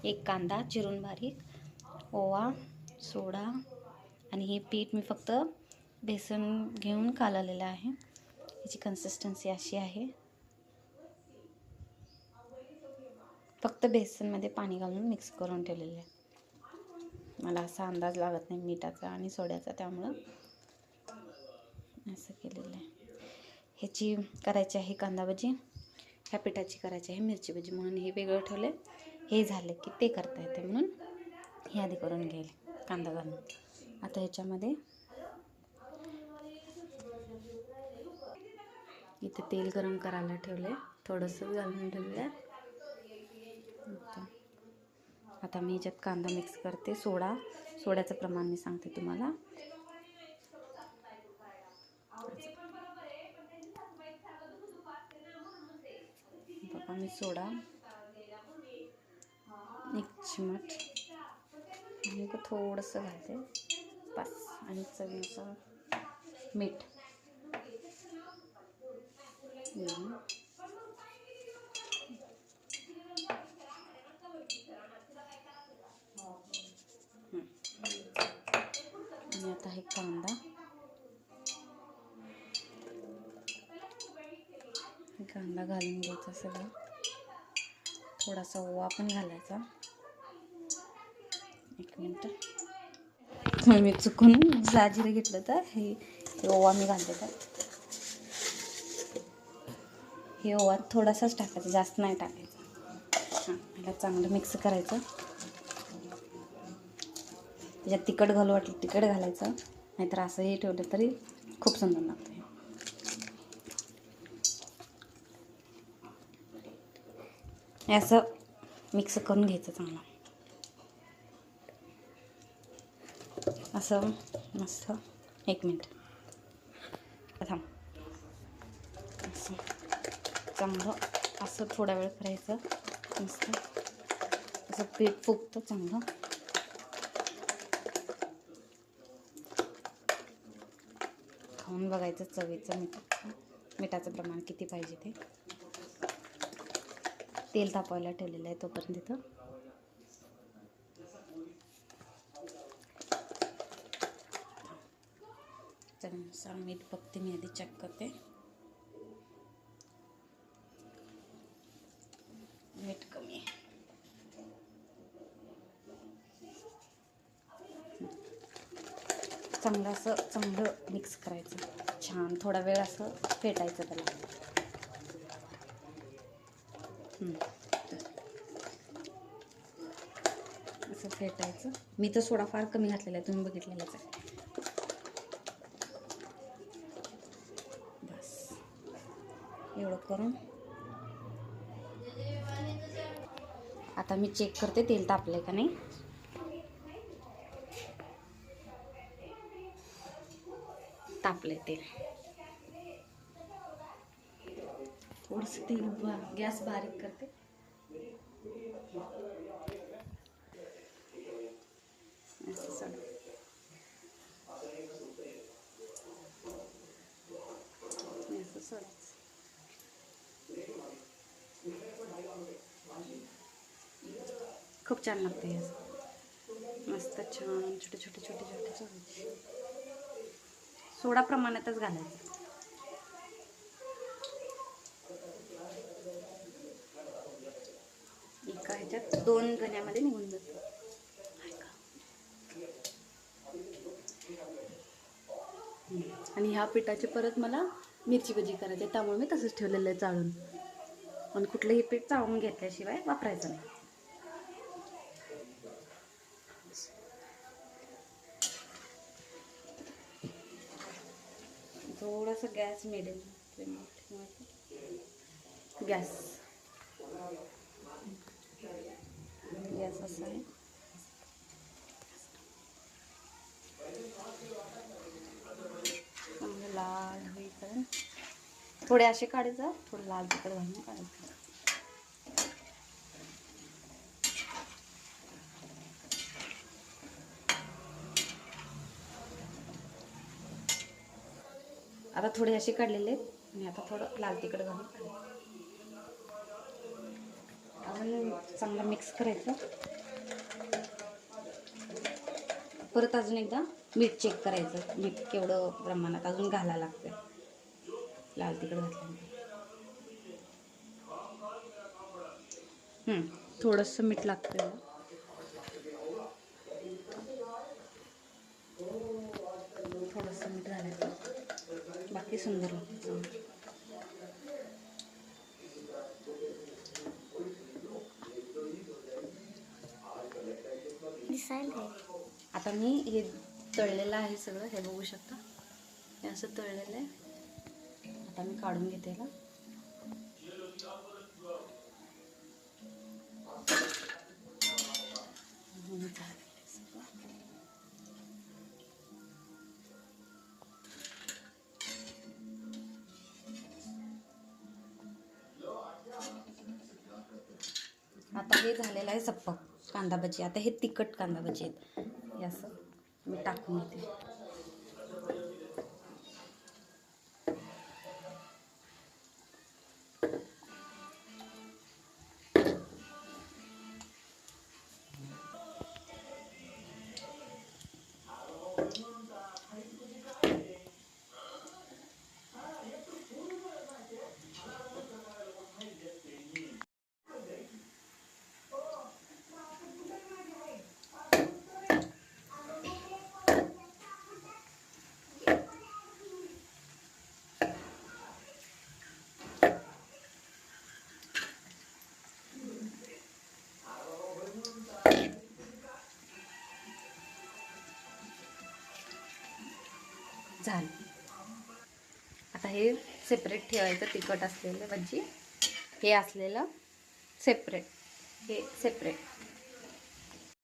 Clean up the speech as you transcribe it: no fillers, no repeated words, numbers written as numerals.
एक कांदा चिरून बारीक, ओवा, सोडा आणि हे पीठ मी फक्त बेसन घेऊन कालवलेलं आहे. याची कन्सिस्टन्सी अशी आहे. फक्त बेसनमध्ये पाणी घालून मिक्स करून ठेवलेलं आहे. मला असा अंदाज लागत नाही मिठाचा आणि सोड्याचा, त्यामुळं असं केलेलं आहे. ह्याची करायची आहे कांदा भजी, ह्या पिठाची करायची आहे मिरची भजी, म्हणून हे वेगळं ठेवले. हे झालं की ते करता येते म्हणून हे आधी करून घेईल कांदा घालून. आता ह्याच्यामध्ये इथे तेल गरम करायला ठेवले, थोडंसं घालून ठेवलं. आता मी ह्याच्यात कांदा मिक्स करते. सोड्याचं प्रमाण मी सांगते तुम्हाला. बघा मी सोडा 1 चिमट आणि थोडंसं घालते बस, आणि चवीनुसार मीठ. आणि आता हे कांदा घालून घ्यायचा सगळं. थोडासा ओवा पण घालायचा. 1 मिनिट, मी चुकून जाजिरे घेतलं तर हे ओवा मी घालते. तर हे ओवा थोडासाच टाकायचा, जास्त नाही टाकायचा. ह्याला चांगलं मिक्स करायचं. त्याच्यात तिखट घालू वाटलं तिखट घालायचं, नाहीतर असंही ठेवलं तरी खूप सुंदर लागतं. हे असं मिक्स करून घ्यायचं चांगलं, असं मस्त. 1 मिनिट थांब. असं चांगलं असं थोडा वेळ करायचं. मस्त असं पीठ फुगतं चांगलं. खाऊन बघायचं चवीचं मिठाचं प्रमाण किती पाहिजे ते. तेल तापवायला ठेवलेलं आहे तोपर्यंत तिथं चवीनुसार मीठ बघते मी, आधी चेक करते. मीठ कमी आहे. चांगलं मिक्स करायचं छान. थोडा वेळ असं फेटायचं त्याला. असं फेटायचं. मी तर सोडा फार कमी घातलेला आहे, तुम्ही बघितलेलंच आहे. बस एवढं करून आता मी चेक करते तेल तापलंय का नाही. तापले तेल. थोडंसं तेल गॅस बारीक करते. खूप छान लागते हे. मस्त छान छोटे छोटे सोडा प्रमाणातच घालायचं. एका ह्याच्यात 2 गण्यामध्ये निघून जातं. आणि ह्या पिठाचे परत मला मिरची भजी करायची, त्यामुळे मी तसंच ठेवलेलं आहे चाळून. पण कुठलंही पीठ चाळून घेतल्याशिवाय वापरायचं नाही. थोडासा गॅस मिडियम गॅस असा आहे. लाल होईपर्यंत थोडे असे काढायचं, थोडं लाल तिखट घालून काढायचं. आता थोडे असे काढलेले आणि आता थोडं लाल तिखट घालून काढायचं. अजून चांगलं मिक्स करायचं. परत अजून एकदा मीठ चेक करायचं, मीठ केवढं प्रमाणात अजून घालायला लागतं. लाल तिखट घातल्यानंतर थोडंसं मीठ लागतं. थोडंसं मीठ घालायचं, बाकी सुंदर लागतं. आता मी हे तळलेलं आहे सगळं, हे बघू शकता. हे असं तळलेलं आहे. आता मी काढून घेते याला. आता हे झालेलं आहे सप्पक कांदा भजी. आता हे तिखट कांदा भजी आहेत. हे असं मी टाकून घेते. झालं. आता हे सेपरेट ठेवायचं, तिखट असलेलं भजी, हे असलेलं सेपरेट, हे सेपरेट.